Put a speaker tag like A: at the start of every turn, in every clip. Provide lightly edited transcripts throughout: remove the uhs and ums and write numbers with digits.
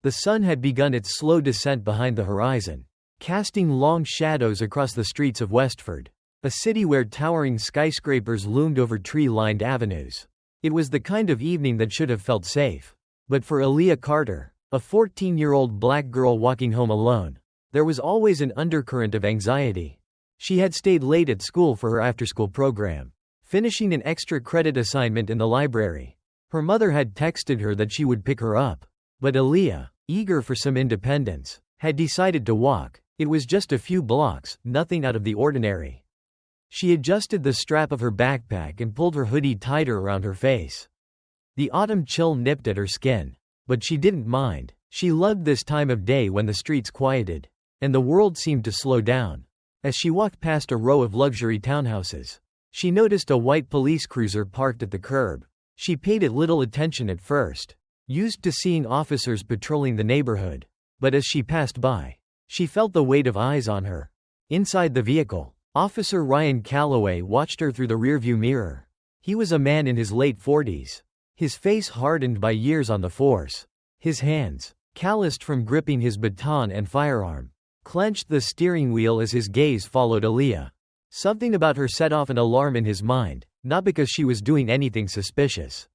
A: The sun had begun its slow descent behind the horizon, casting long shadows across the streets of Westford, a city where towering skyscrapers loomed over tree-lined avenues. It was the kind of evening that should have felt safe. But for Aaliyah Carter, a 14-year-old black girl walking home alone, there was always an undercurrent of anxiety. She had stayed late at school for her after-school program, finishing an extra credit assignment in the library. Her mother had texted her that she would pick her up. But Aaliyah, eager for some independence, had decided to walk. It was just a few blocks, nothing out of the ordinary. She adjusted the strap of her backpack and pulled her hoodie tighter around her face. The autumn chill nipped at her skin, but she didn't mind. She loved this time of day when the streets quieted, and the world seemed to slow down. As she walked past a row of luxury townhouses, she noticed a white police cruiser parked at the curb. She paid it little attention at first, used to seeing officers patrolling the neighborhood. But as she passed by, she felt the weight of eyes on her. Inside the vehicle, Officer Ryan Calloway watched her through the rearview mirror. He was a man in his late 40s, his face hardened by years on the force. His hands, calloused from gripping his baton and firearm, clenched the steering wheel as his gaze followed Aaliyah. Something about her set off an alarm in his mind, not because she was doing anything suspicious,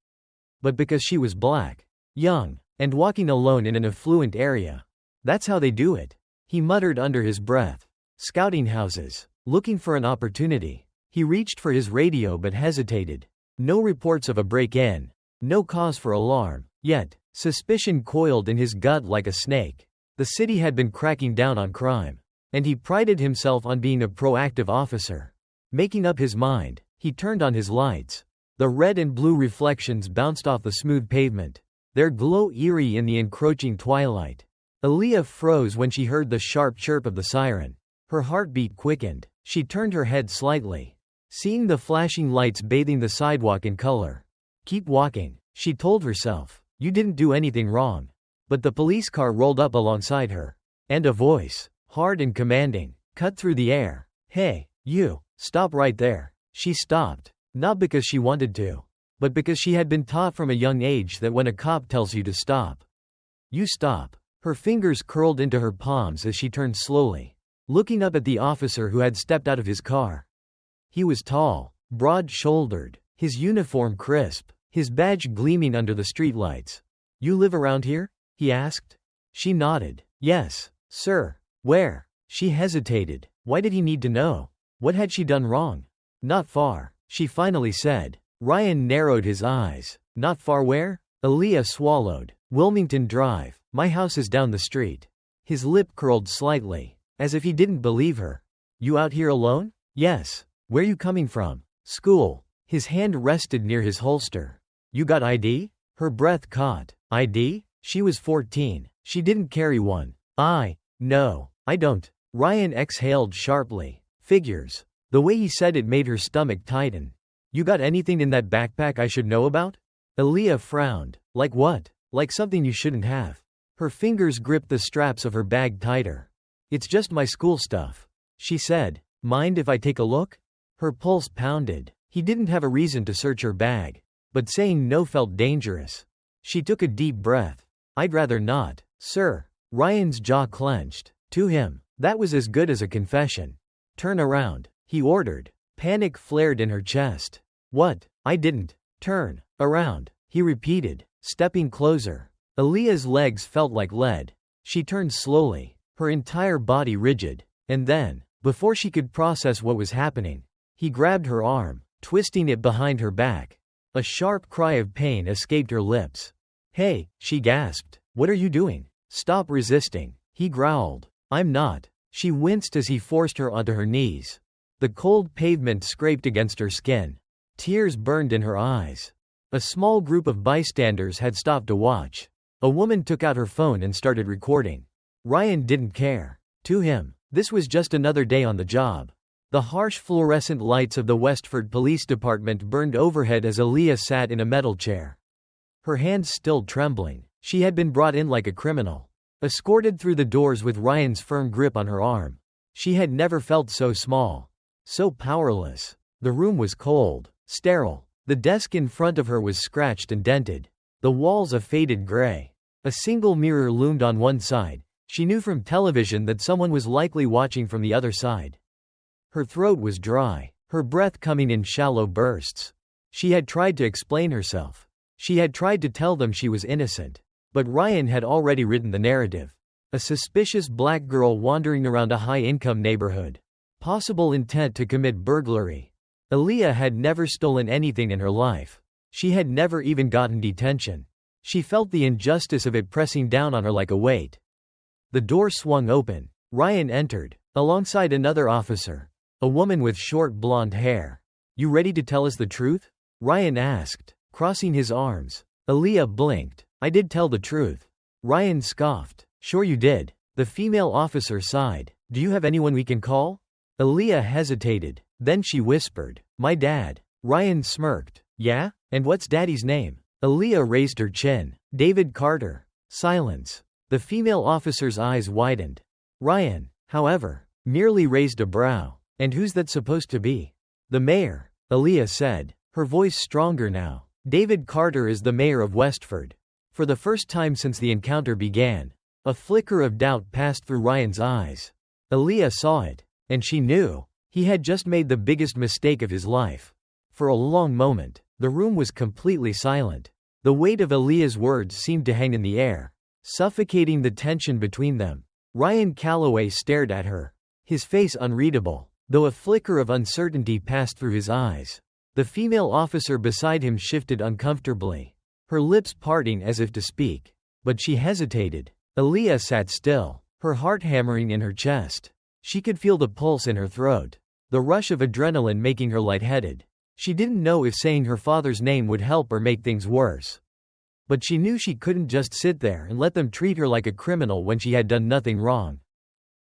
A: but because she was black, young, and walking alone in an affluent area. That's how they do it, he muttered under his breath. Scouting houses, looking for an opportunity. He reached for his radio but hesitated. No reports of a break-in, no cause for alarm. Yet, suspicion coiled in his gut like a snake. The city had been cracking down on crime, and he prided himself on being a proactive officer. Making up his mind, he turned on his lights. The red and blue reflections bounced off the smooth pavement, their glow eerie in the encroaching twilight. Aaliyah froze when she heard the sharp chirp of the siren. Her heartbeat quickened. She turned her head slightly, seeing the flashing lights bathing the sidewalk in color. Keep walking, she told herself. You didn't do anything wrong. But the police car rolled up alongside her, and a voice, hard and commanding, cut through the air. Hey, you, stop right there. She stopped, not because she wanted to, but because she had been taught from a young age that when a cop tells you to stop, you stop. Her fingers curled into her palms as she turned slowly, looking up at the officer who had stepped out of his car. He was tall, broad-shouldered, his uniform crisp, his badge gleaming under the streetlights. You live around here? He asked. She nodded. Yes, sir. Where? She hesitated. Why did he need to know? What had she done wrong? Not far, she finally said. Ryan narrowed his eyes. Not far where? Aaliyah swallowed. Wilmington Drive. My house is down the street. His lip curled slightly, as if he didn't believe her. You out here alone? Yes. Where you coming from? School. His hand rested near his holster. You got ID? Her breath caught. ID? She was 14. She didn't carry one. No, I don't. Ryan exhaled sharply. Figures. The way he said it made her stomach tighten. You got anything in that backpack I should know about? Aaliyah frowned. Like what? Like something you shouldn't have. Her fingers gripped the straps of her bag tighter. It's just my school stuff, she said. Mind if I take a look? Her pulse pounded. He didn't have a reason to search her bag, but saying no felt dangerous. She took a deep breath. I'd rather not, sir. Ryan's jaw clenched. To him, that was as good as a confession. Turn around, he ordered. Panic flared in her chest. What? I didn't. Turn around, he repeated, stepping closer. Aaliyah's legs felt like lead. She turned slowly, her entire body rigid. And then, before she could process what was happening, he grabbed her arm, twisting it behind her back. A sharp cry of pain escaped her lips. Hey, she gasped. What are you doing? Stop resisting, he growled. I'm not. She winced as he forced her onto her knees. The cold pavement scraped against her skin. Tears burned in her eyes. A small group of bystanders had stopped to watch. A woman took out her phone and started recording. Ryan didn't care. To him, this was just another day on the job. The harsh fluorescent lights of the Westford Police Department burned overhead as Aaliyah sat in a metal chair. Her hands still trembling. She had been brought in like a criminal, escorted through the doors with Ryan's firm grip on her arm. She had never felt so small, so powerless. The room was cold, sterile. The desk in front of her was scratched and dented, the walls a faded gray. A single mirror loomed on one side. She knew from television that someone was likely watching from the other side. Her throat was dry, her breath coming in shallow bursts. She had tried to explain herself. She had tried to tell them she was innocent. But Ryan had already written the narrative. A suspicious black girl wandering around a high-income neighborhood. Possible intent to commit burglary. Aaliyah had never stolen anything in her life. She had never even gotten detention. She felt the injustice of it pressing down on her like a weight. The door swung open. Ryan entered, alongside another officer. A woman with short blonde hair. "You ready to tell us the truth?" Ryan asked, crossing his arms. Aaliyah blinked. "I did tell the truth." Ryan scoffed. "Sure you did." The female officer sighed. "Do you have anyone we can call?" Aaliyah hesitated. Then she whispered, "My dad." Ryan smirked. "Yeah? And what's daddy's name?" Aaliyah raised her chin. "David Carter." Silence. The female officer's eyes widened. Ryan, however, merely raised a brow. "And who's that supposed to be?" "The mayor," Aaliyah said, her voice stronger now. "David Carter is the mayor of Westford." For the first time since the encounter began, a flicker of doubt passed through Ryan's eyes. Aaliyah saw it, and she knew. He had just made the biggest mistake of his life. For a long moment, the room was completely silent. The weight of Aaliyah's words seemed to hang in the air, suffocating the tension between them. Ryan Calloway stared at her, his face unreadable, though a flicker of uncertainty passed through his eyes. The female officer beside him shifted uncomfortably, her lips parting as if to speak. But she hesitated. Aaliyah sat still, her heart hammering in her chest. She could feel the pulse in her throat, the rush of adrenaline making her lightheaded. She didn't know if saying her father's name would help or make things worse. But she knew she couldn't just sit there and let them treat her like a criminal when she had done nothing wrong.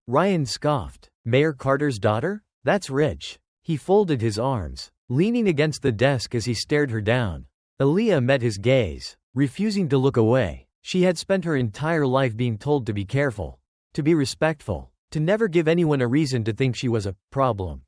A: Ryan scoffed. "Mayor Carter's daughter? That's rich." He folded his arms, leaning against the desk as he stared her down. Aaliyah met his gaze, refusing to look away. She had spent her entire life being told to be careful, to be respectful, to never give anyone a reason to think she was a problem.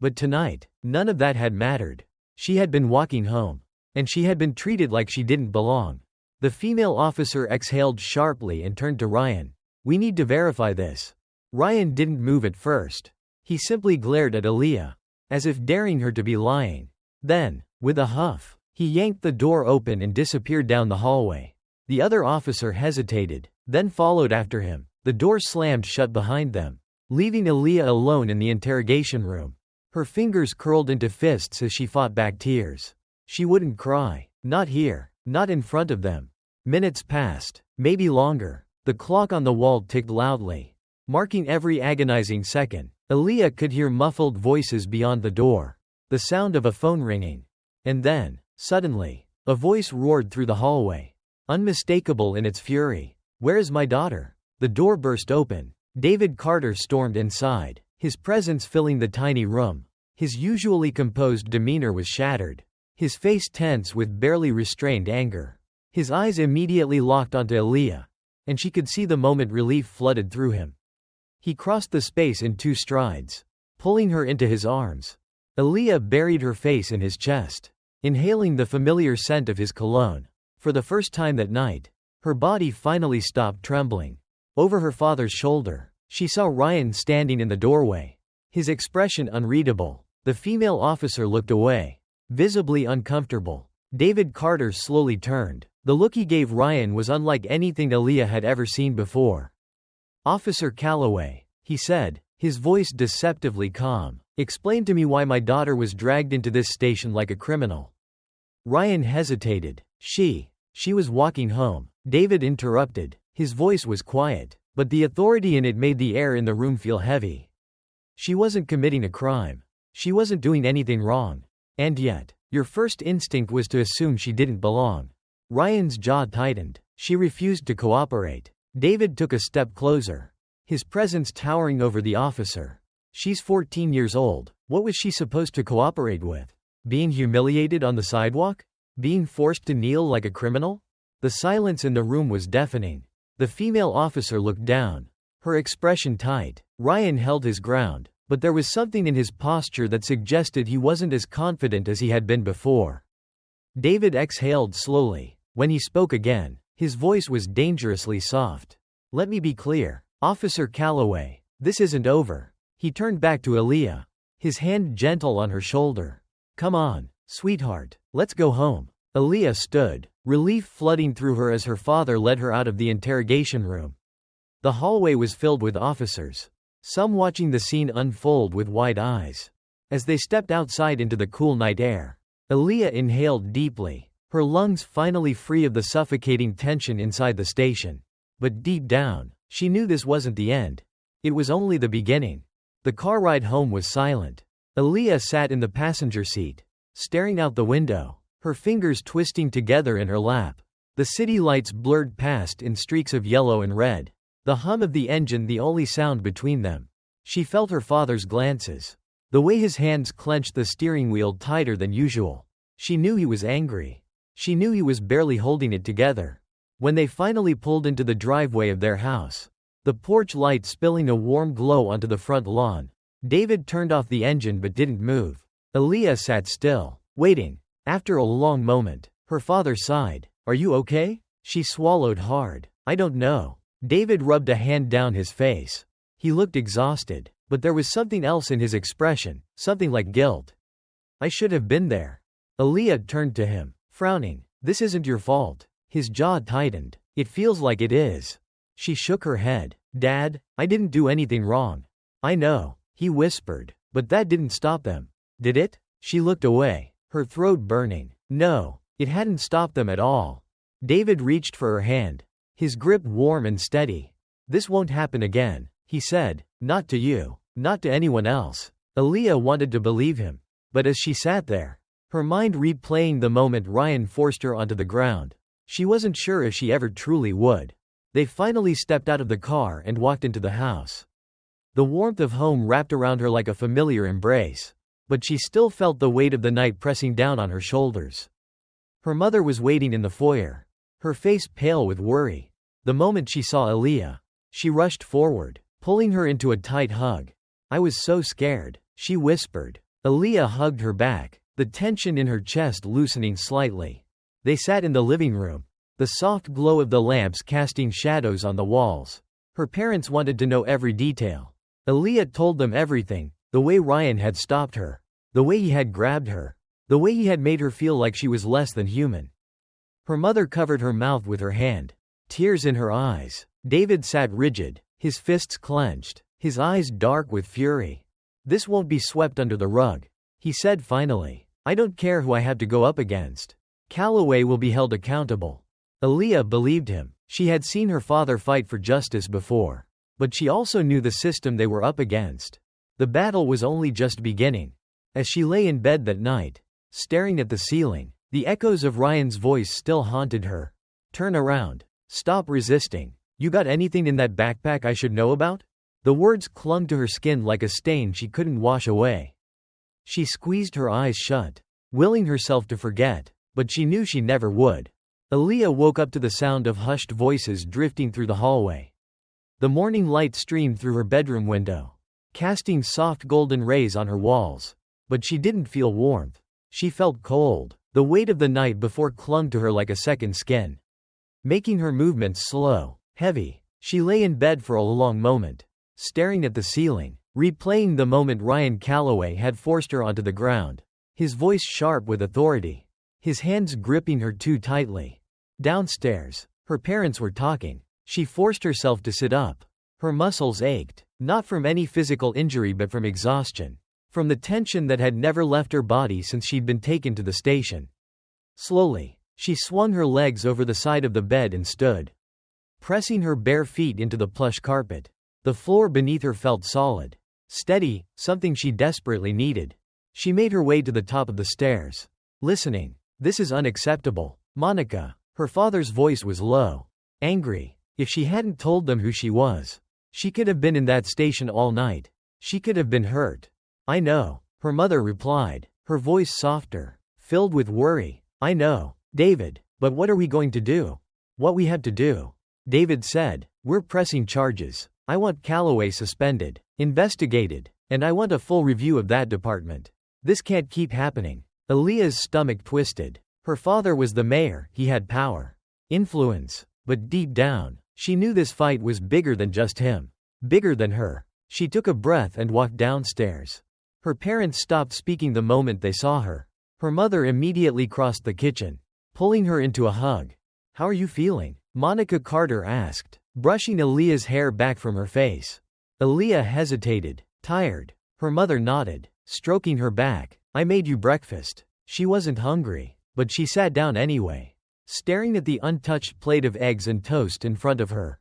A: But tonight, none of that had mattered. She had been walking home, and she had been treated like she didn't belong. The female officer exhaled sharply and turned to Ryan. "We need to verify this." Ryan didn't move at first. He simply glared at Aaliyah, as if daring her to be lying. Then, with a huff, he yanked the door open and disappeared down the hallway. The other officer hesitated, then followed after him. The door slammed shut behind them, leaving Aaliyah alone in the interrogation room. Her fingers curled into fists as she fought back tears. She wouldn't cry. Not here. Not in front of them. Minutes passed, maybe longer. The clock on the wall ticked loudly, marking every agonizing second. Aaliyah could hear muffled voices beyond the door, the sound of a phone ringing. And then, suddenly, a voice roared through the hallway, unmistakable in its fury. "Where is my daughter?" The door burst open. David Carter stormed inside, his presence filling the tiny room. His usually composed demeanor was shattered, his face tense with barely restrained anger. His eyes immediately locked onto Aaliyah, and she could see the moment relief flooded through him. He crossed the space in 2 strides, pulling her into his arms. Aaliyah buried her face in his chest, inhaling the familiar scent of his cologne. For the first time that night, her body finally stopped trembling. Over her father's shoulder, she saw Ryan standing in the doorway, his expression unreadable. The female officer looked away, visibly uncomfortable. David Carter slowly turned. The look he gave Ryan was unlike anything Aaliyah had ever seen before. "Officer Calloway," he said, his voice deceptively calm, "explain to me why my daughter was dragged into this station like a criminal." Ryan hesitated. She was walking home," David interrupted. His voice was quiet, but the authority in it made the air in the room feel heavy. "She wasn't committing a crime. She wasn't doing anything wrong. And yet, your first instinct was to assume she didn't belong." Ryan's jaw tightened. "She refused to cooperate." David took a step closer, his presence towering over the officer. "She's 14 years old. What was she supposed to cooperate with? Being humiliated on the sidewalk? Being forced to kneel like a criminal?" The silence in the room was deafening. The female officer looked down, her expression tight. Ryan held his ground, but there was something in his posture that suggested he wasn't as confident as he had been before. David exhaled slowly. When he spoke again, His voice was dangerously soft. "Let me be clear, Officer Calloway. This isn't over." He turned back to Aaliyah, his hand gentle on her shoulder. "Come on, sweetheart, let's go home." Aaliyah stood, relief flooding through her as her father led her out of the interrogation room. The hallway was filled with officers, some watching the scene unfold with wide eyes. As they stepped outside into the cool night air, Aaliyah inhaled deeply, her lungs finally free of the suffocating tension inside the station. But deep down, she knew this wasn't the end. It was only the beginning. The car ride home was silent. Aaliyah sat in the passenger seat, staring out the window, her fingers twisting together in her lap. The city lights blurred past in streaks of yellow and red, the hum of the engine the only sound between them. She felt her father's glances, the way his hands clenched the steering wheel tighter than usual. She knew he was angry. She knew he was barely holding it together. When they finally pulled into the driveway of their house, the porch light spilling a warm glow onto the front lawn, David turned off the engine but didn't move. Aaliyah sat still, waiting. After a long moment, her father sighed. "Are you okay?" She swallowed hard. "I don't know." David rubbed a hand down his face. He looked exhausted, but there was something else in his expression, something like guilt. "I should have been there." Aaliyah turned to him, frowning. "This isn't your fault." His jaw tightened. "It feels like it is." She shook her head. "Dad, I didn't do anything wrong." "I know," he whispered, "but that didn't stop them. Did it?" She looked away, her throat burning. No, it hadn't stopped them at all. David reached for her hand, his grip warm and steady. "This won't happen again," he said. "Not to you. Not to anyone else." Aaliyah wanted to believe him. But as she sat there, her mind replaying the moment Ryan forced her onto the ground, she wasn't sure if she ever truly would. They finally stepped out of the car and walked into the house. The warmth of home wrapped around her like a familiar embrace. But she still felt the weight of the night pressing down on her shoulders. Her mother was waiting in the foyer, her face pale with worry. The moment she saw Aaliyah, she rushed forward, pulling her into a tight hug. "I was so scared," she whispered. Aaliyah hugged her back, the tension in her chest loosening slightly. They sat in the living room, the soft glow of the lamps casting shadows on the walls. Her parents wanted to know every detail. Aaliyah told them everything, the way Ryan had stopped her, the way he had grabbed her, the way he had made her feel like she was less than human. Her mother covered her mouth with her hand, tears in her eyes. David sat rigid, his fists clenched, his eyes dark with fury. "This won't be swept under the rug," he said finally. "I don't care who I have to go up against. Calloway will be held accountable." Aaliyah believed him. She had seen her father fight for justice before. But she also knew the system they were up against. The battle was only just beginning. As she lay in bed that night, staring at the ceiling, the echoes of Ryan's voice still haunted her. "Turn around. Stop resisting. You got anything in that backpack I should know about?" The words clung to her skin like a stain she couldn't wash away. She squeezed her eyes shut, willing herself to forget, but she knew she never would. Aaliyah woke up to the sound of hushed voices drifting through the hallway. The morning light streamed through her bedroom window, casting soft golden rays on her walls. But she didn't feel warmth. She felt cold. The weight of the night before clung to her like a second skin, making her movements slow, heavy. She lay in bed for a long moment, staring at the ceiling, replaying the moment Ryan Calloway had forced her onto the ground, his voice sharp with authority, his hands gripping her too tightly. Downstairs, her parents were talking. She forced herself to sit up. Her muscles ached, not from any physical injury but from exhaustion, from the tension that had never left her body since she'd been taken to the station. Slowly, she swung her legs over the side of the bed and stood, pressing her bare feet into the plush carpet. The floor beneath her felt solid, steady, something she desperately needed. She made her way to the top of the stairs, listening. "This is unacceptable, Monica." Her father's voice was low, angry. If she hadn't told them who she was, she could have been in that station all night. She could have been hurt. "I know," her mother replied, her voice softer, filled with worry. "I know, David, but what are we going to do?" "What we have to do," David said. "We're pressing charges. I want Calloway suspended, investigated, and I want a full review of that department. This can't keep happening." Aaliyah's stomach twisted. Her father was the mayor, he had power. influence. But deep down, she knew this fight was bigger than just him. Bigger than her. She took a breath and walked downstairs. Her parents stopped speaking the moment they saw her. Her mother immediately crossed the kitchen, pulling her into a hug. "How are you feeling?" Monica Carter asked, brushing Aaliyah's hair back from her face. Aaliyah hesitated, tired. Her mother nodded, stroking her back. "I made you breakfast." She wasn't hungry, but she sat down anyway, staring at the untouched plate of eggs and toast in front of her.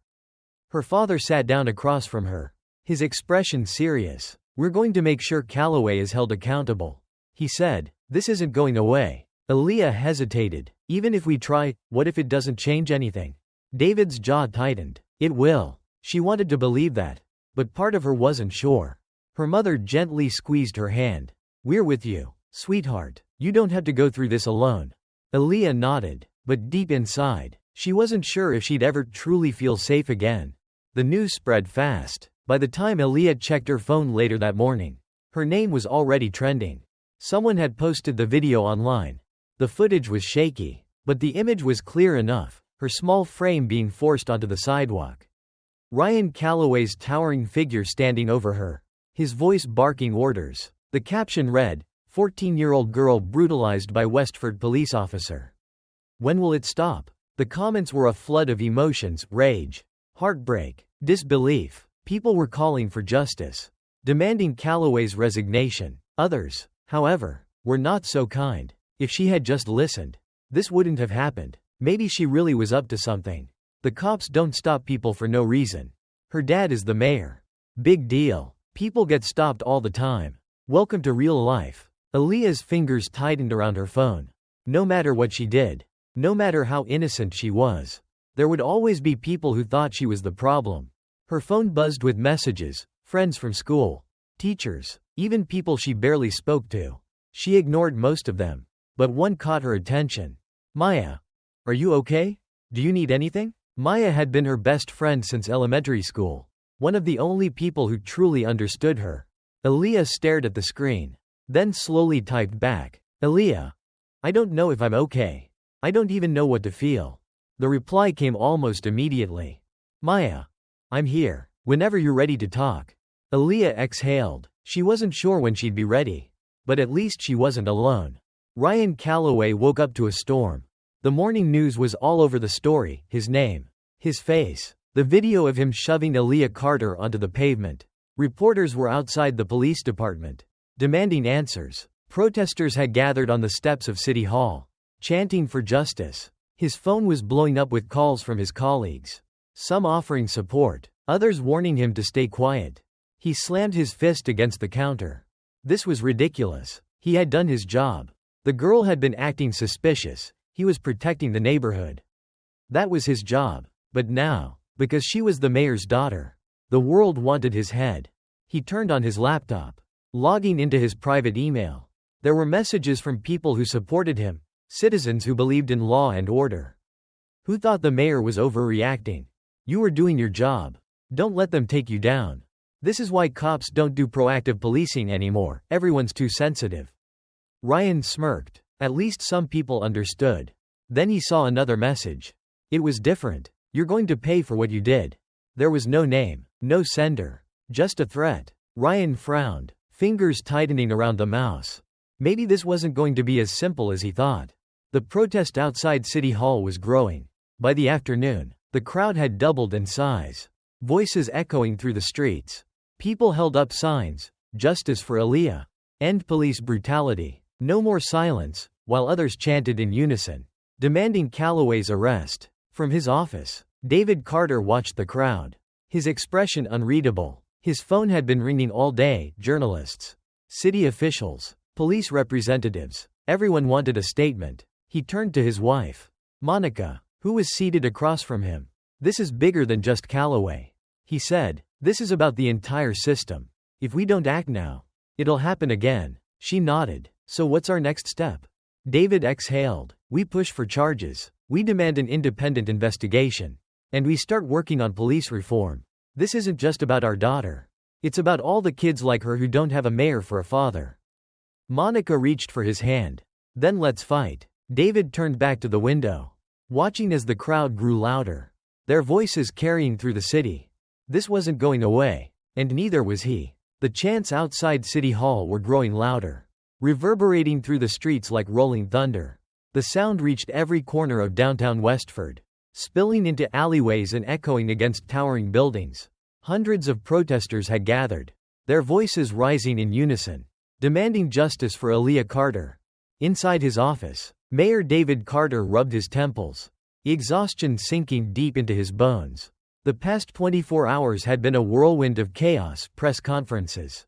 A: Her father sat down across from her, his expression serious. "We're going to make sure Calloway is held accountable," he said. "This isn't going away." Aaliyah hesitated. "Even if we try, what if it doesn't change anything?" David's jaw tightened. "It will." She wanted to believe that, but part of her wasn't sure. Her mother gently squeezed her hand. "We're with you, sweetheart. You don't have to go through this alone." Aaliyah nodded, but deep inside, she wasn't sure if she'd ever truly feel safe again. The news spread fast. By the time Aaliyah checked her phone later that morning, her name was already trending. Someone had posted the video online. The footage was shaky, but the image was clear enough, her small frame being forced onto the sidewalk. Ryan Calloway's towering figure standing over her, his voice barking orders. The caption read, 14-year-old girl brutalized by Westford police officer. When will it stop? The comments were a flood of emotions: rage, heartbreak, disbelief. People were calling for justice, demanding Calloway's resignation. Others, however, were not so kind. If she had just listened, this wouldn't have happened. Maybe she really was up to something. The cops don't stop people for no reason. Her dad is the mayor. Big deal. People get stopped all the time. Welcome to real life. Aaliyah's fingers tightened around her phone. No matter what she did, no matter how innocent she was, there would always be people who thought she was the problem. Her phone buzzed with messages, friends from school, teachers, even people she barely spoke to. She ignored most of them, but one caught her attention. "Maya, are you okay? Do you need anything?" Maya had been her best friend since elementary school, one of the only people who truly understood her. Aaliyah stared at the screen, then slowly typed back, "Aaliyah, I don't know if I'm okay. I don't even know what to feel." The reply came almost immediately. "Maya, I'm here, whenever you're ready to talk." Aaliyah exhaled. She wasn't sure when she'd be ready, but at least she wasn't alone. Ryan Calloway woke up to a storm. The morning news was all over the story: his name, his face, the video of him shoving Aaliyah Carter onto the pavement. Reporters were outside the police department, demanding answers. Protesters had gathered on the steps of City Hall, chanting for justice. His phone was blowing up with calls from his colleagues, some offering support, others warning him to stay quiet. He slammed his fist against the counter. This was ridiculous. He had done his job. The girl had been acting suspicious. He was protecting the neighborhood. That was his job. But now, because she was the mayor's daughter, the world wanted his head. He turned on his laptop, logging into his private email. There were messages from people who supported him, citizens who believed in law and order, who thought the mayor was overreacting. "You were doing your job. Don't let them take you down. This is why cops don't do proactive policing anymore. Everyone's too sensitive." Ryan smirked. At least some people understood. Then he saw another message. It was different. "You're going to pay for what you did." There was no name, no sender, just a threat. Ryan frowned, fingers tightening around the mouse. Maybe this wasn't going to be as simple as he thought. The protest outside City Hall was growing. By the afternoon, the crowd had doubled in size, voices echoing through the streets. People held up signs: "Justice for Aaliyah," "End police brutality," "No more silence," while others chanted in unison, demanding Calloway's arrest. From his office, David Carter watched the crowd, his expression unreadable. His phone had been ringing all day. Journalists, city officials, police representatives, everyone wanted a statement. He turned to his wife, Monica, who was seated across from him. "This is bigger than just Calloway," he said. "This is about the entire system. If we don't act now, it'll happen again." She nodded. "So what's our next step?" David exhaled. "We push for charges. We demand an independent investigation. And we start working on police reform. This isn't just about our daughter. It's about all the kids like her who don't have a mayor for a father." Monica reached for his hand. "Then let's fight." David turned back to the window. watching as the crowd grew louder, their voices carrying through the city. This wasn't going away, and neither was he. The chants outside City Hall were growing louder, reverberating through the streets like rolling thunder. The sound reached every corner of downtown Westford, spilling into alleyways and echoing against towering buildings. Hundreds of protesters had gathered, their voices rising in unison, demanding justice for Aaliyah Carter. Inside his office, Mayor David Carter rubbed his temples, exhaustion sinking deep into his bones. The past 24 hours had been a whirlwind of chaos: press conferences,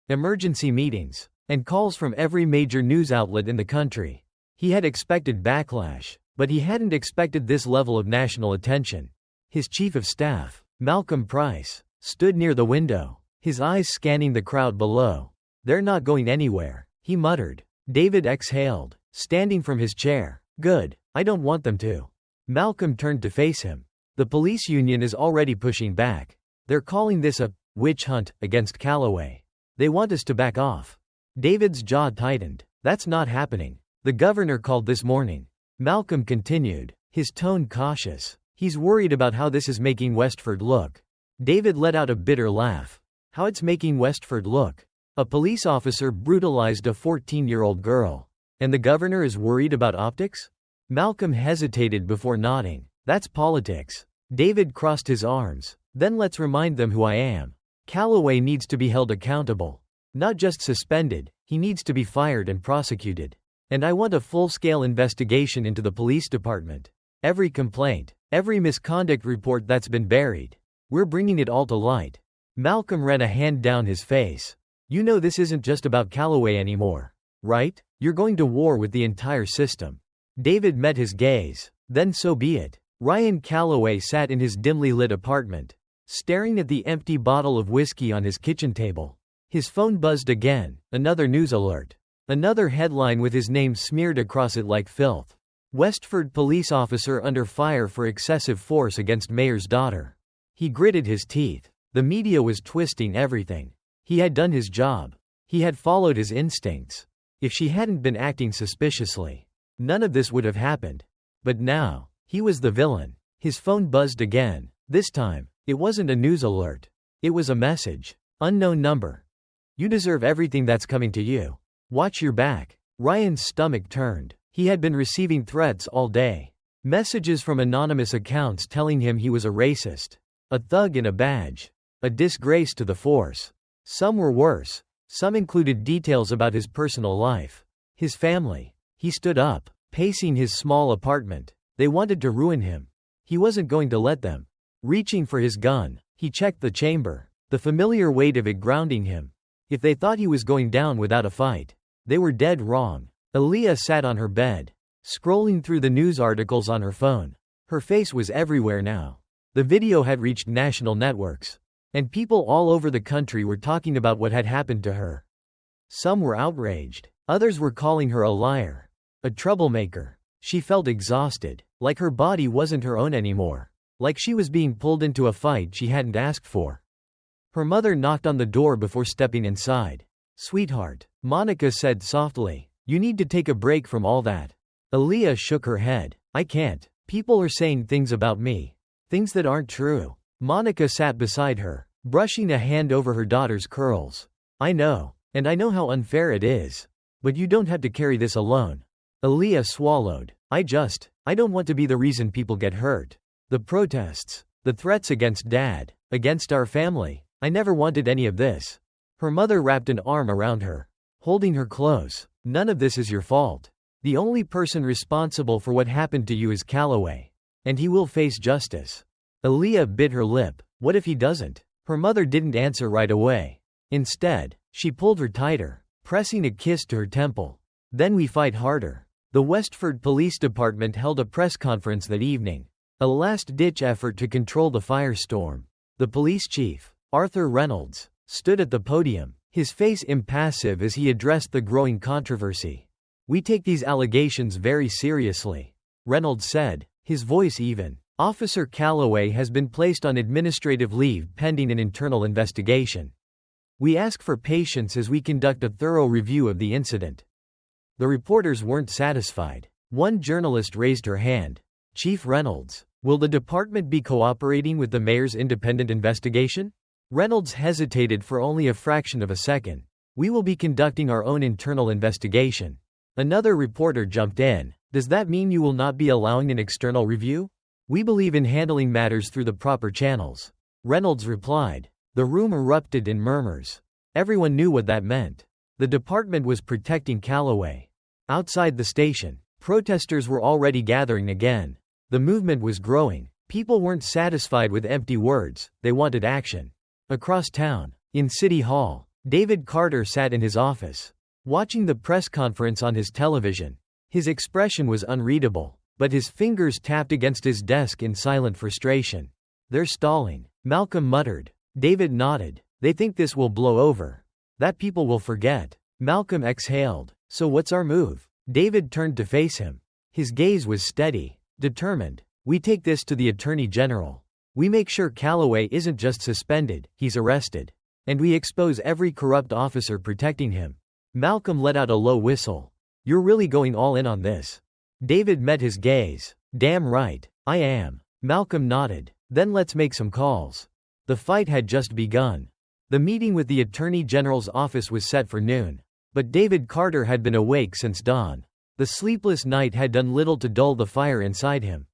A: emergency meetings, and calls from every major news outlet in the country. He had expected backlash, but he hadn't expected this level of national attention. His chief of staff, Malcolm Price, stood near the window, his eyes scanning the crowd below. "They're not going anywhere," he muttered. David exhaled, standing from his chair. "Good, I don't want them to." Malcolm turned to face him. "The police union is already pushing back. They're calling this a witch hunt against Calloway. They want us to back off." David's jaw tightened. "That's not happening. The governor called this morning." Malcolm continued, his tone cautious. "He's worried about how this is making Westford look." David let out a bitter laugh. "How it's making Westford look? A police officer brutalized a 14-year-old girl. And the governor is worried about optics?" Malcolm hesitated before nodding. "That's politics." David crossed his arms. "Then let's remind them who I am. Calloway needs to be held accountable. Not just suspended, he needs to be fired and prosecuted. And I want a full-scale investigation into the police department. Every complaint, every misconduct report that's been buried. We're bringing it all to light." Malcolm ran a hand down his face. "You know this isn't just about Calloway anymore, right? You're going to war with the entire system." David met his gaze. "Then so be it." Ryan Calloway sat in his dimly lit apartment, staring at the empty bottle of whiskey on his kitchen table. His phone buzzed again, another news alert. Another headline with his name smeared across it like filth. "Westford police officer under fire for excessive force against mayor's daughter." He gritted his teeth. The media was twisting everything. He had done his job. He had followed his instincts. If she hadn't been acting suspiciously, none of this would have happened. But now, he was the villain. His phone buzzed again. This time, it wasn't a news alert. It was a message. "Unknown number. You deserve everything that's coming to you. Watch your back." Ryan's stomach turned. He had been receiving threats all day. Messages from anonymous accounts telling him he was a racist, a thug in a badge, a disgrace to the force. Some were worse. Some included details about his personal life, his family. He stood up, pacing his small apartment. They wanted to ruin him. He wasn't going to let them. Reaching for his gun, he checked the chamber, the familiar weight of it grounding him. If they thought he was going down without a fight, they were dead wrong. Aaliyah sat on her bed, scrolling through the news articles on her phone. Her face was everywhere now. The video had reached national networks, and people all over the country were talking about what had happened to her. Some were outraged. Others were calling her a liar, a troublemaker. She felt exhausted, like her body wasn't her own anymore, like she was being pulled into a fight she hadn't asked for. Her mother knocked on the door before stepping inside. "Sweetheart," Monica said softly, "you need to take a break from all that." Aaliyah shook her head. "I can't. People are saying things about me, things that aren't true." Monica sat beside her, brushing a hand over her daughter's curls. "I know, and I know how unfair it is. But you don't have to carry this alone." Aaliyah swallowed. I don't want to be the reason people get hurt. The protests, the threats against Dad, against our family. I never wanted any of this." Her mother wrapped an arm around her, holding her close. "None of this is your fault. The only person responsible for what happened to you is Calloway. And he will face justice." Aaliyah bit her lip. "What if he doesn't?" Her mother didn't answer right away. Instead, she pulled her tighter, pressing a kiss to her temple. "Then we fight harder." The Westford Police Department held a press conference that evening, a last-ditch effort to control the firestorm. The police chief, Arthur Reynolds, stood at the podium, his face impassive as he addressed the growing controversy. "We take these allegations very seriously," Reynolds said, his voice even. "Officer Calloway has been placed on administrative leave pending an internal investigation. We ask for patience as we conduct a thorough review of the incident." The reporters weren't satisfied. One journalist raised her hand. Chief Reynolds, will the department be cooperating with the mayor's independent investigation? Reynolds hesitated for only a fraction of a second. We will be conducting our own internal investigation. Another reporter jumped in. Does that mean you will not be allowing an external review? We believe in handling matters through the proper channels. Reynolds replied. The room erupted in murmurs. Everyone knew what that meant. The department was protecting Calloway. Outside the station, protesters were already gathering again. The movement was growing. People weren't satisfied with empty words, they wanted action. Across town, in City Hall, David Carter sat in his office, watching the press conference on his television. His expression was unreadable, but his fingers tapped against his desk in silent frustration. They're stalling, Malcolm muttered. David nodded. They think this will blow over. That people will forget. Malcolm exhaled. So what's our move? David turned to face him. His gaze was steady, determined. We take this to the Attorney General. We make sure Calloway isn't just suspended, he's arrested. And we expose every corrupt officer protecting him. Malcolm let out a low whistle. You're really going all in on this? David met his gaze. Damn right, I am. Malcolm nodded. Then let's make some calls. The fight had just begun. The meeting with the Attorney General's office was set for noon. But David Carter had been awake since dawn. The sleepless night had done little to dull the fire inside him.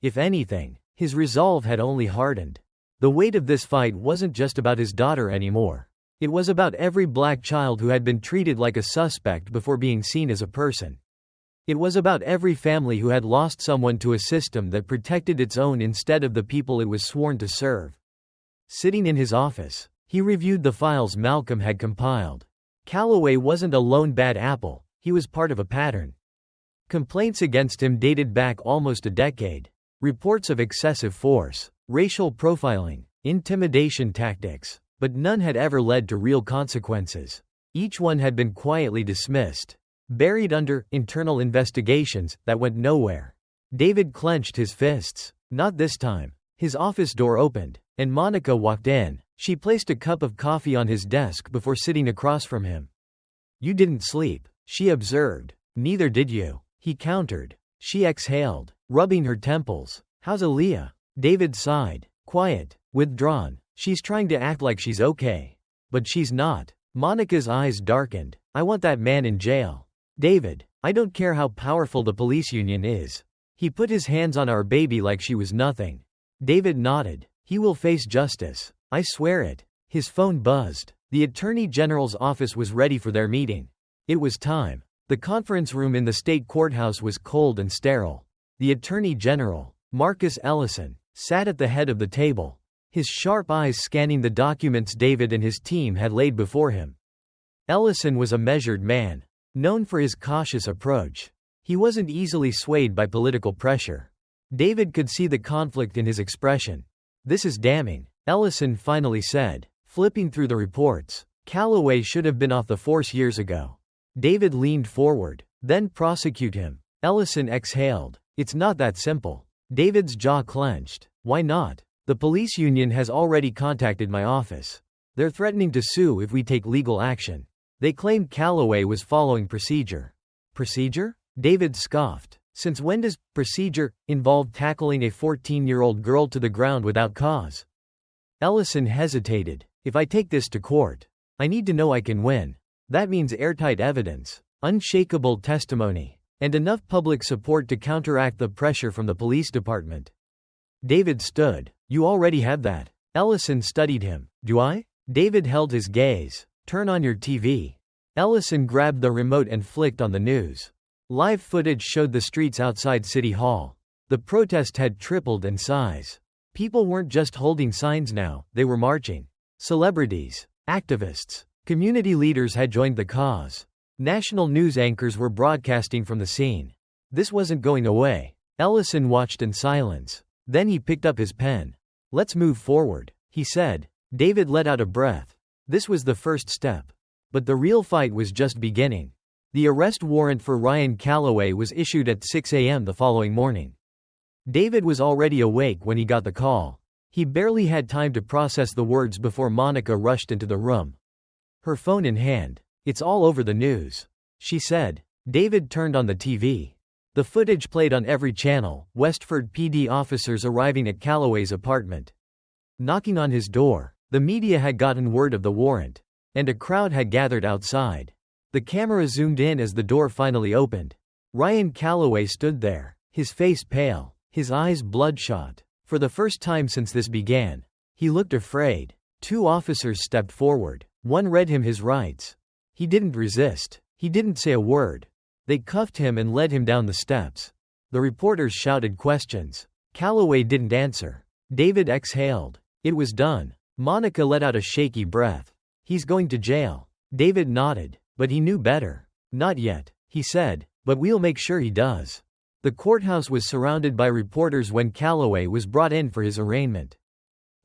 A: If anything, his resolve had only hardened. The weight of this fight wasn't just about his daughter anymore. It was about every black child who had been treated like a suspect before being seen as a person. It was about every family who had lost someone to a system that protected its own instead of the people it was sworn to serve. Sitting in his office, he reviewed the files Malcolm had compiled. Calloway wasn't a lone bad apple, he was part of a pattern. Complaints against him dated back almost a decade. Reports of excessive force, racial profiling, intimidation tactics, but none had ever led to real consequences. Each one had been quietly dismissed, buried under internal investigations that went nowhere. David clenched his fists. Not this time. His office door opened, and Monica walked in. She placed a cup of coffee on his desk before sitting across from him. You didn't sleep, she observed. Neither did you, he countered. She exhaled, rubbing her temples. How's Aaliyah? David sighed. Quiet, withdrawn. She's trying to act like she's okay. But she's not. Monica's eyes darkened. I want that man in jail. David, I don't care how powerful the police union is. He put his hands on our baby like she was nothing. David nodded. He will face justice. I swear it. His phone buzzed. The Attorney General's office was ready for their meeting. It was time. The conference room in the state courthouse was cold and sterile. The Attorney General, Marcus Ellison, sat at the head of the table, his sharp eyes scanning the documents David and his team had laid before him. Ellison was a measured man, known for his cautious approach. He wasn't easily swayed by political pressure. David could see the conflict in his expression. This is damning, Ellison finally said, flipping through the reports. Calloway should have been off the force years ago. David leaned forward. Then prosecute him. Ellison exhaled. It's not that simple. David's jaw clenched. Why not? The police union has already contacted my office. They're threatening to sue if we take legal action. They claimed Calloway was following procedure. Procedure? David scoffed. Since when does procedure involve tackling a 14-year-old girl to the ground without cause? Ellison hesitated. If I take this to court, I need to know I can win. That means airtight evidence, unshakable testimony, and enough public support to counteract the pressure from the police department. David stood. You already have that. Ellison studied him. Do I? David held his gaze. Turn on your TV. Ellison grabbed the remote and flicked on the news. Live footage showed the streets outside City Hall. The protest had tripled in size. People weren't just holding signs now, they were marching. Celebrities, activists, community leaders had joined the cause. National news anchors were broadcasting from the scene. This wasn't going away. Ellison watched in silence. Then he picked up his pen. Let's move forward, he said. David let out a breath. This was the first step. But the real fight was just beginning. The arrest warrant for Ryan Calloway was issued at 6 a.m. the following morning. David was already awake when he got the call. He barely had time to process the words before Monica rushed into the room. Her phone in hand. It's all over the news, she said. David turned on the TV. The footage played on every channel, Westford PD officers arriving at Calloway's apartment. Knocking on his door. The media had gotten word of the warrant. And a crowd had gathered outside. The camera zoomed in as the door finally opened. Ryan Calloway stood there, his face pale, his eyes bloodshot. For the first time since this began, he looked afraid. 2 officers stepped forward. One read him his rights. He didn't resist. He didn't say a word. They cuffed him and led him down the steps. The reporters shouted questions. Calloway didn't answer. David exhaled. It was done. Monica let out a shaky breath. He's going to jail. David nodded, but he knew better. Not yet, he said, but we'll make sure he does. The courthouse was surrounded by reporters when Calloway was brought in for his arraignment.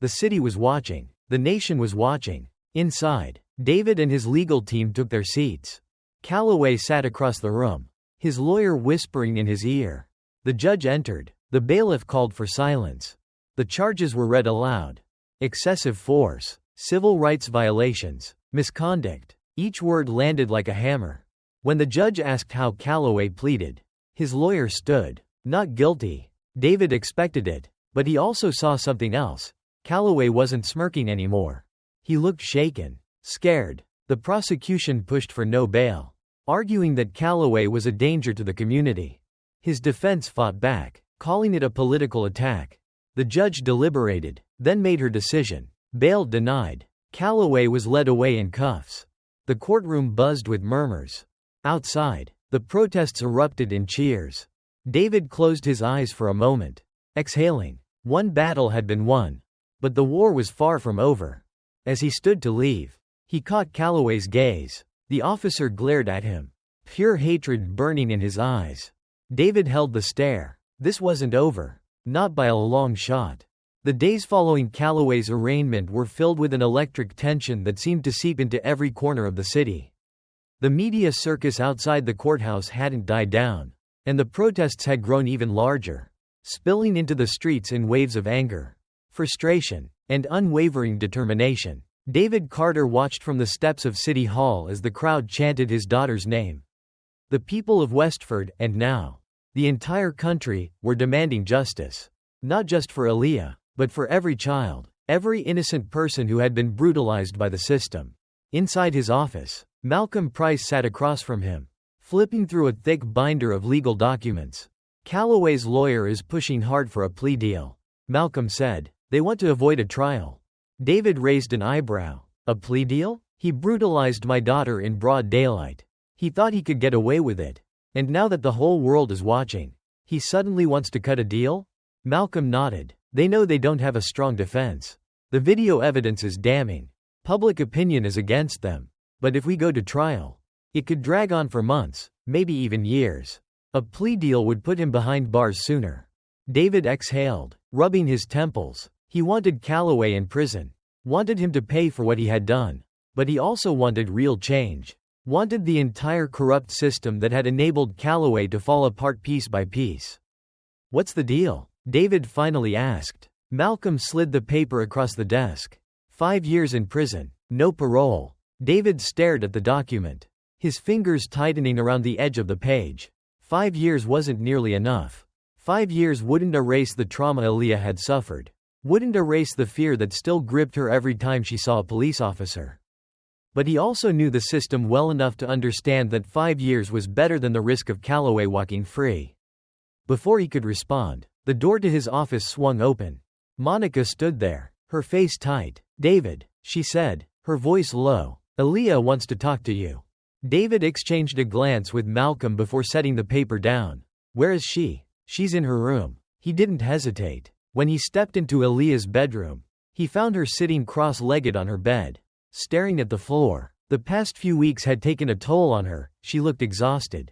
A: The city was watching. The nation was watching. Inside, David and his legal team took their seats. Calloway sat across the room, his lawyer whispering in his ear. The judge entered. The bailiff called for silence. The charges were read aloud. Excessive force, civil rights violations, misconduct. Each word landed like a hammer. When the judge asked how Calloway pleaded, his lawyer stood. Not guilty. David expected it, but he also saw something else. Calloway wasn't smirking anymore. He looked shaken, scared. The prosecution pushed for no bail, arguing that Calloway was a danger to the community. His defense fought back, calling it a political attack. The judge deliberated, then made her decision. Bail denied. Calloway was led away in cuffs. The courtroom buzzed with murmurs. Outside, the protests erupted in cheers. David closed his eyes for a moment, exhaling. One battle had been won. But the war was far from over. As he stood to leave, he caught Calloway's gaze. The officer glared at him, pure hatred burning in his eyes. David held the stare. This wasn't over. Not by a long shot. The days following Calloway's arraignment were filled with an electric tension that seemed to seep into every corner of the city. The media circus outside the courthouse hadn't died down, and the protests had grown even larger, spilling into the streets in waves of anger, frustration, and unwavering determination. David Carter watched from the steps of City Hall as the crowd chanted his daughter's name. The people of Westford, and now the entire country, were demanding justice. Not just for Aaliyah, but for every child, every innocent person who had been brutalized by the system. Inside his office, Malcolm Price sat across from him, flipping through a thick binder of legal documents. Calloway's lawyer is pushing hard for a plea deal, Malcolm said. They want to avoid a trial. David raised an eyebrow. A plea deal? He brutalized my daughter in broad daylight. He thought he could get away with it. And now that the whole world is watching, he suddenly wants to cut a deal? Malcolm nodded. They know they don't have a strong defense. The video evidence is damning. Public opinion is against them. But if we go to trial, it could drag on for months, maybe even years. A plea deal would put him behind bars sooner. David exhaled, rubbing his temples. He wanted Calloway in prison, wanted him to pay for what he had done. But he also wanted real change. Wanted the entire corrupt system that had enabled Calloway to fall apart piece by piece. What's the deal? David finally asked. Malcolm slid the paper across the desk. 5 years in prison, no parole. David stared at the document, his fingers tightening around the edge of the page. 5 years wasn't nearly enough. 5 years wouldn't erase the trauma Aaliyah had suffered. Wouldn't erase the fear that still gripped her every time she saw a police officer. But he also knew the system well enough to understand that 5 years was better than the risk of Calloway walking free. Before he could respond, the door to his office swung open. Monica stood there, her face tight. David, she said, her voice low. Aaliyah wants to talk to you. David exchanged a glance with Malcolm before setting the paper down. Where is she? She's in her room. He didn't hesitate. When he stepped into Aaliyah's bedroom, he found her sitting cross-legged on her bed, staring at the floor. The past few weeks had taken a toll on her. She looked exhausted,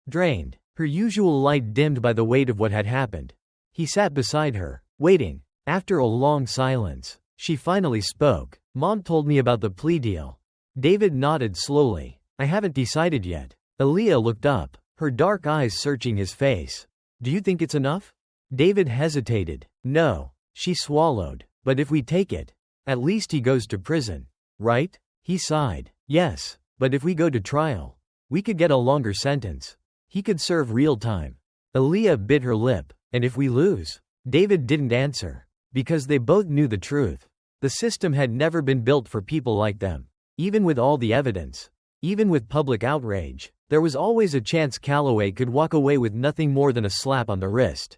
A: drained, her usual light dimmed by the weight of what had happened. He sat beside her, waiting. After a long silence, she finally spoke. Mom told me about the plea deal. David nodded slowly. I haven't decided yet. Aaliyah looked up, her dark eyes searching his face. Do you think it's enough? David hesitated. No. She swallowed. But if we take it, at least he goes to prison. Right? He sighed. Yes. But if we go to trial, we could get a longer sentence. He could serve real time. Aaliyah bit her lip. And if we lose? David didn't answer. Because they both knew the truth. The system had never been built for people like them. Even with all the evidence. Even with public outrage. There was always a chance Calloway could walk away with nothing more than a slap on the wrist.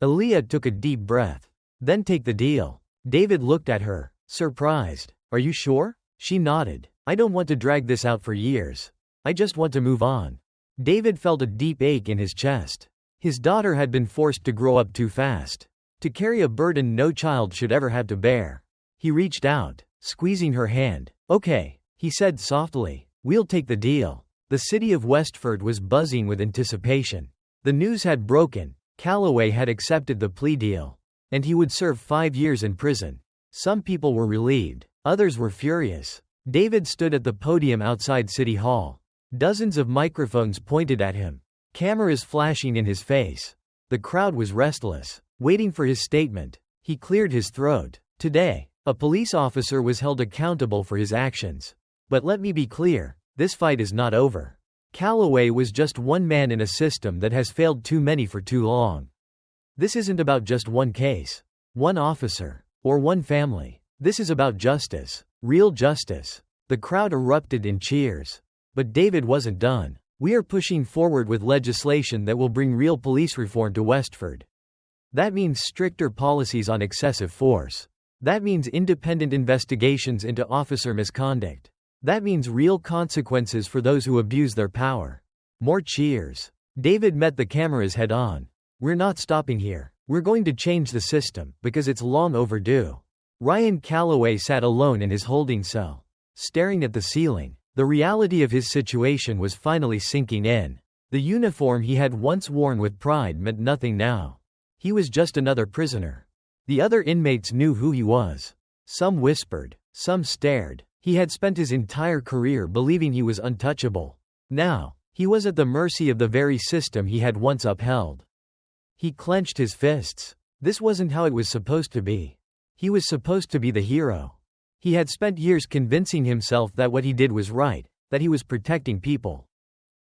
A: Aaliyah took a deep breath. Then take the deal. David looked at her, surprised. Are you sure? She nodded. I don't want to drag this out for years. I just want to move on. David felt a deep ache in his chest. His daughter had been forced to grow up too fast. To carry a burden no child should ever have to bear. He reached out, squeezing her hand. Okay, he said softly. We'll take the deal. The city of Westford was buzzing with anticipation. The news had broken. Calloway had accepted the plea deal. And he would serve 5 years in prison. Some people were relieved. Others were furious. David stood at the podium outside City Hall. Dozens of microphones pointed at him. Cameras flashing in his face. The crowd was restless, waiting for his statement. He cleared his throat. Today, a police officer was held accountable for his actions. But let me be clear, this fight is not over. Calloway was just one man in a system that has failed too many for too long. This isn't about just one case, one officer, or one family. This is about justice, real justice. The crowd erupted in cheers. But David wasn't done. We are pushing forward with legislation that will bring real police reform to Westford. That means stricter policies on excessive force. That means independent investigations into officer misconduct. That means real consequences for those who abuse their power. More cheers. David met the cameras head on. We're not stopping here. We're going to change the system, because it's long overdue. Ryan Calloway sat alone in his holding cell, staring at the ceiling. The reality of his situation was finally sinking in. The uniform he had once worn with pride meant nothing now. He was just another prisoner. The other inmates knew who he was. Some whispered, some stared. He had spent his entire career believing he was untouchable. Now, he was at the mercy of the very system he had once upheld. He clenched his fists. This wasn't how it was supposed to be. He was supposed to be the hero. He had spent years convincing himself that what he did was right, that he was protecting people,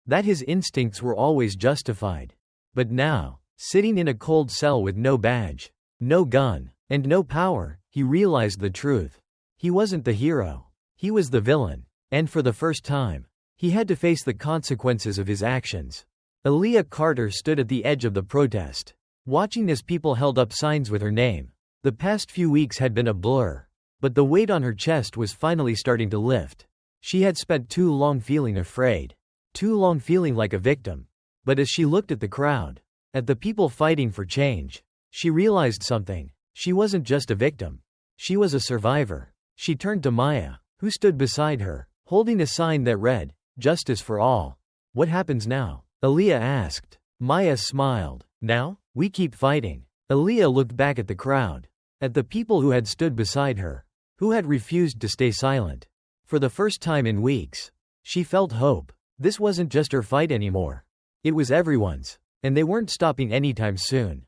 A: that his instincts were always justified. But now, sitting in a cold cell with no badge, no gun, and no power, he realized the truth. He wasn't the hero. He was the villain. And for the first time, he had to face the consequences of his actions. Aaliyah Carter stood at the edge of the protest, watching as people held up signs with her name. The past few weeks had been a blur, but the weight on her chest was finally starting to lift. She had spent too long feeling afraid, too long feeling like a victim. But as she looked at the crowd, at the people fighting for change, she realized something. She wasn't just a victim. She was a survivor. She turned to Maya, who stood beside her, holding a sign that read, "Justice for all." "What happens now?" Aaliyah asked. Maya smiled. "Now, we keep fighting." Aaliyah looked back at the crowd, at the people who had stood beside her, who had refused to stay silent. For the first time in weeks, she felt hope. This wasn't just her fight anymore. It was everyone's, and they weren't stopping anytime soon.